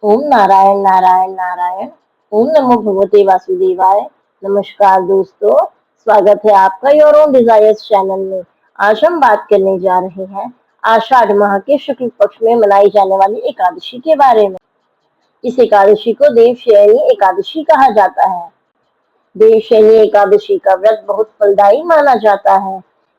ओम नारायण नारायण नारायण। ओम नमो भगवते वासुदेवाय। नमस्कार दोस्तों, स्वागत है आपका योर ओन डिजायर्स चैनल में। आज हम बात करने जा रहे हैं आषाढ़ माह के शुक्ल पक्ष में मनाई जाने वाली एकादशी के बारे में। इस एकादशी को देवशयनी एकादशी कहा जाता है। देवशयनी एकादशी का व्रत बहुत फलदायी माना जाता है।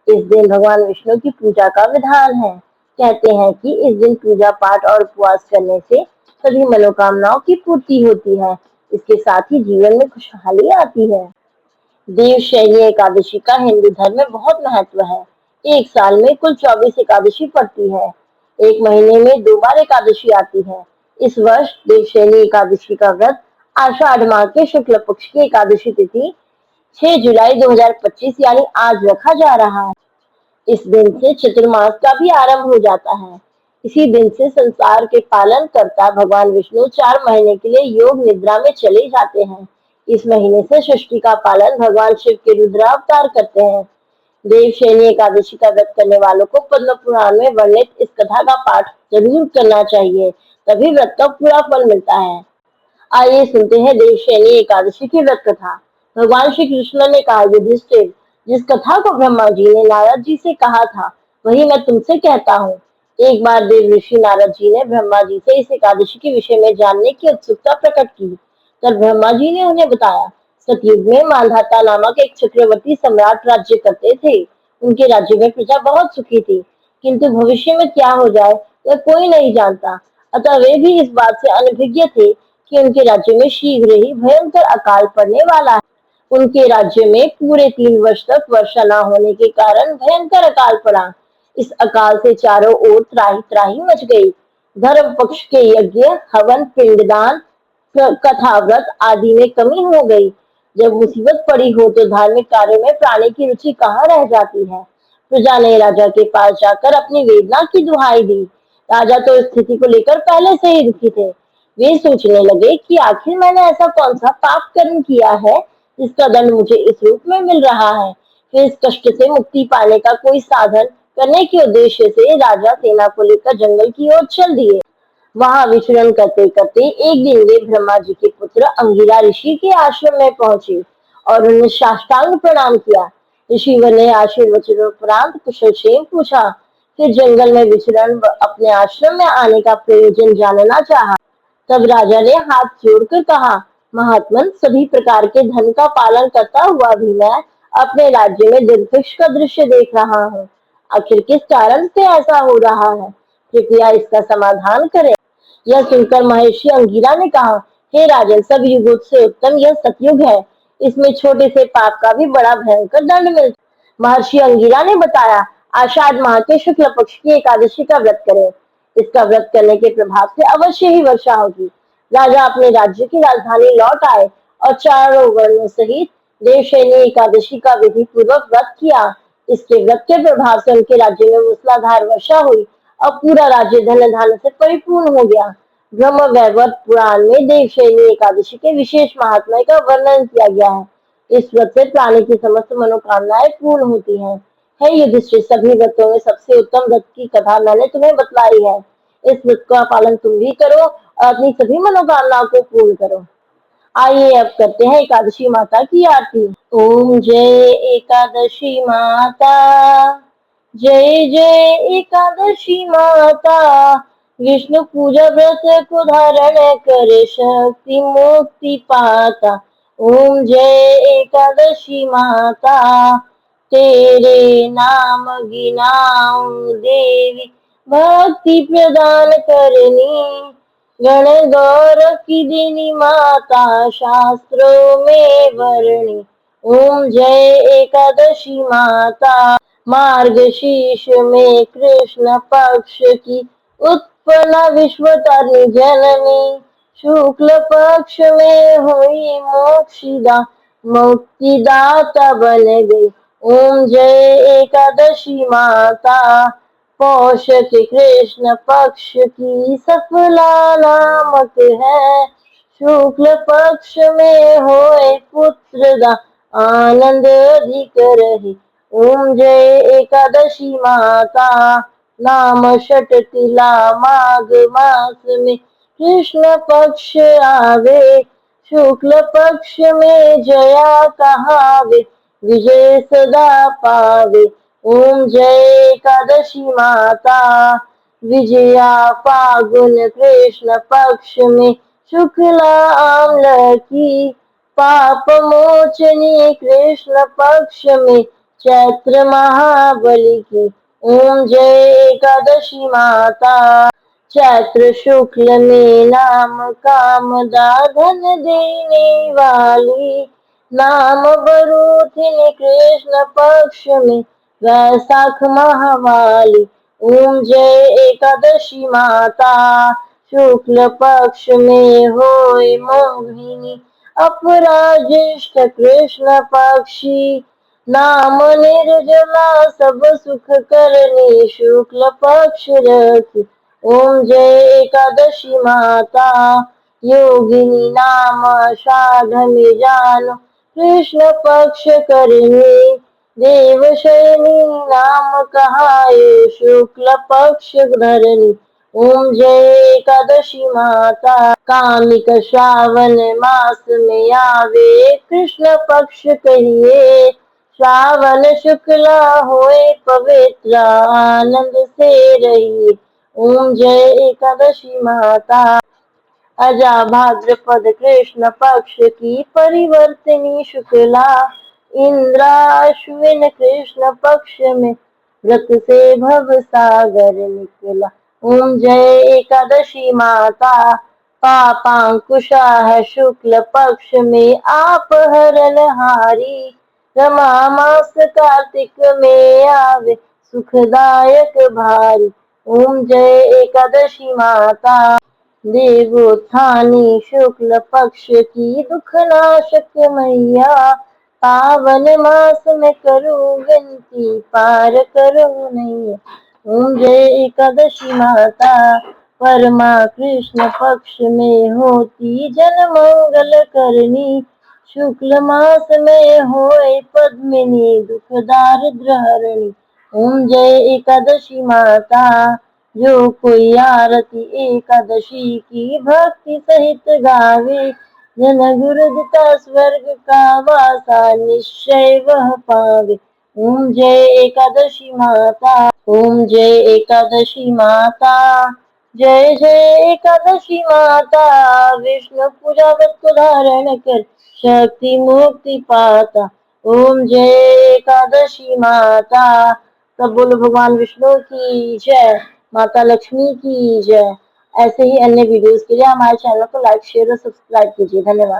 इस दिन भगवान विष्णु की पूजा का विधान है। कहते हैं कि इस दिन पूजा पाठ और उपवास करने से सभी मनोकामनाओं की पूर्ति होती है। इसके साथ ही जीवन में खुशहाली आती है। देवशयनी एकादशी का हिंदू धर्म में बहुत महत्व है। एक साल में कुल 24 एकादशी पड़ती है। एक महीने में 2 बार एकादशी आती है। इस वर्ष देवशयनी एकादशी का व्रत आषाढ़ माह के शुक्ल पक्ष की एकादशी तिथि 6 जुलाई 2025 यानी आज रखा जा रहा है। इस दिन से चतुर्मास का भी आरंभ हो जाता है। इसी दिन से संसार के पालन करता भगवान विष्णु 4 महीने के लिए योग निद्रा में चले जाते हैं। इस महीने से सृष्टि का पालन भगवान शिव के रुद्रावतार करते हैं। देवशयनी एकादशी का व्रत करने वालों को पद्म पुराण में वर्णित इस कथा का पाठ जरूर करना चाहिए, तभी व्रत का पूरा फल मिलता है। आइए सुनते हैं देवशयनी एकादशी की व्रत कथा। भगवान श्री कृष्ण ने कहा, युधिष्ठिर, जिस कथा को ब्रह्मा जी ने नारद जी से कहा था वही मैं तुमसे कहता हूँ। एक बार देव ऋषि नारद जी ने ब्रह्मा जी से इस एकादशी के विषय में जानने की उत्सुकता प्रकट की। तब ब्रह्मा जी ने उन्हें बताया, सतयुग में मांधाता नामक एक चक्रवर्ती सम्राट राज्य करते थे। उनके राज्य में प्रजा बहुत सुखी थी, किंतु भविष्य में क्या हो जाए यह कोई नहीं जानता। अतः वे भी इस बात से अनभिज्ञ थे कि उनके राज्य में शीघ्र ही भयंकर अकाल पड़ने वाला है। उनके राज्य में पूरे 3 वर्ष तक वर्षा न होने के कारण भयंकर अकाल पड़ा। इस अकाल से चारों ओर त्राही त्राही मच गई। धर्म पक्ष के यज्ञ, हवन, पिंडदान, कथा, व्रत आदि में कमी हो गई। जब मुसीबत पड़ी हो तो धार्मिक कार्य में प्राणी की रुचि कहाँ रह जाती है। प्रजा ने राजा के पास जाकर अपनी वेदना की दुहाई दी। राजा तो स्थिति को लेकर पहले से ही दुखी थे। वे सोचने लगे कि आखिर मैंने ऐसा कौन सा पाप कर्म किया है जिसका दंड मुझे इस रूप में मिल रहा है। फिर इस कष्ट से मुक्ति पाने का कोई साधन करने के उद्देश्य से राजा सेना को लेकर जंगल की ओर चल दिए। वहां विचरण करते करते एक दिन वे ब्रह्मा जी के पुत्र अंगिरा ऋषि के आश्रम में पहुंचे और उन्हें साष्टांग प्रणाम किया। ऋषिवर ने आशीर्वचन उपरांत कुशल क्षेम पूछा। फिर जंगल में विचरण अपने आश्रम में आने का प्रयोजन जानना चाहा। तब राजा ने हाथ जोड़कर कहा, महात्मन, सभी प्रकार के धन का पालन करता हुआ भी मैं अपने राज्य में दुर्भिक्ष का दृश्य देख रहा हूँ। आखिर किस कारण से ऐसा हो रहा है? कृपया इसका समाधान करें। यह सुनकर महर्षि अंगिरा ने कहा, हे राजन, सब युगों से उत्तम यह सतयुग है। इसमें छोटे से पाप का भी बड़ा भयंकर दंड मिलता है। महर्षि अंगिरा ने बताया, आषाढ़ माह के शुक्ल पक्ष की एकादशी का व्रत करें। इसका व्रत करने के प्रभाव से अवश्य ही वर्षा होगी। राजा अपने राज्य की राजधानी लौट आए और चारों वर्णों सहित देवशयनी एकादशी का विधि पूर्वक व्रत किया। इसके व्रत के प्रभाव से उनके राज्य में मूसलाधार वर्षा हुई और पूरा राज्य धन धान्य से परिपूर्ण हो गया। ब्रह्म वैवर्त पुराण में देवशयनी एकादशी के विशेष महात्म्य का वर्णन किया गया है। इस व्रत से प्राणी की समस्त मनोकामनाएं पूर्ण होती हैं। हे युधिष्ठिर, सभी व्रतों में सबसे उत्तम व्रत की कथा मैंने तुम्हें बतलाई है। इस व्रत का पालन तुम भी करो और अपनी सभी मनोकामनाओं को पूर्ण करो। आइए अब करते हैं एकादशी माता की आरती। ओम जय एकादशी माता, जय जय एकादशी माता। विष्णु पूजा व्रत को धारण कर शक्ति मुक्ति पाता। ओम जय एकादशी माता, तेरे नाम गिनाऊं देवी, भक्ति प्रदान करनी। गण गौर की देनी माता, शास्त्रों में वर्णी। ओम जय एकादशी माता, मार्गशीर्ष में कृष्ण पक्ष की उत्पन्न विश्वतारिणी जननी। शुक्ल पक्ष में हुई मोक्षदा, मुक्तिदाता बन गई। ओम जय एकादशी माता, पौष के कृष्ण पक्ष की सफला नामक है। शुक्ल पक्ष में होए पुत्रदा, आनंद अधिक रहे। ओम जय एकादशी माता, नाम षट तिला माघ मास में कृष्ण पक्ष आवे, शुक्ल पक्ष में जया कहावे, विजय सदा पावे। ओम जय एकादशी माता, विजया फागुन कृष्ण पक्ष में, शुक्ला आम्ल की, पाप मोचनी कृष्ण पक्ष में, चैत्र महाबली की। ओम जय एकादशी माता, चैत्र शुक्ल में नाम कामदा धन देने वाली, नाम बरूथिनी कृष्ण पक्ष में, वैशाख महावाली। ओम जय एकादशी माता, शुक्ल पक्ष में होय मोहिनी, अपराजिष्ट कृष्ण पक्षी, नाम निर्जला सब सुख करनी, शुक्ल पक्ष रखी। ओम जय एकादशी माता, योगिनी नाम साधन जानो, कृष्ण पक्ष करनी, देवशयनी नाम कहाये, शुक्ल पक्ष धरनी। ओम जय एकादशी माता, कामिक श्रावण मास में आवे, कृष्ण पक्ष कहिए, श्रावण शुक्ला होए पवित्र, आनंद से रहिए। ओम जय एकादशी माता, अजा भाद्रपद कृष्ण पक्ष की परिवर्तनी शुक्ला, इंद्राश्विन कृष्ण पक्ष में, व्रत से भव सागर निकला। ओम जय एकादशी माता, पापांकुशा है शुक्ल पक्ष में, आप हरणहारी, रमा मास कार्तिक में आवे, सुखदायक भारी। ओम जय एकादशी माता, देवोत्थानी शुक्ल पक्ष की, दुख नाशक मैया, पावन मास में करूं विनती, पार करो नैया। ओम जय एकादशी माता, परमा कृष्ण पक्ष में होती, जन मंगल करनी, शुक्ल मास में होए पद्मिनी, दुख दारिद्र हरणी। ओम जय एकादशी माता, जो कोई आरती एकादशी की भक्ति सहित गावे, जन गुरुदिता स्वर्ग का वासा, निश्चय वह पावे। ओम जय एकादशी माता, ओम जय एकादशी माता, जय जय एकादशी माता, विष्णु पूजा व्रत को धारण कर, शक्ति मुक्ति पाता। ओम जय एकादशी माता, सब बोलो भगवान विष्णु की जय, माता लक्ष्मी की जय। ऐसे ही अन्य वीडियोस के लिए हमारे चैनल को लाइक शेयर और सब्सक्राइब कीजिए। धन्यवाद।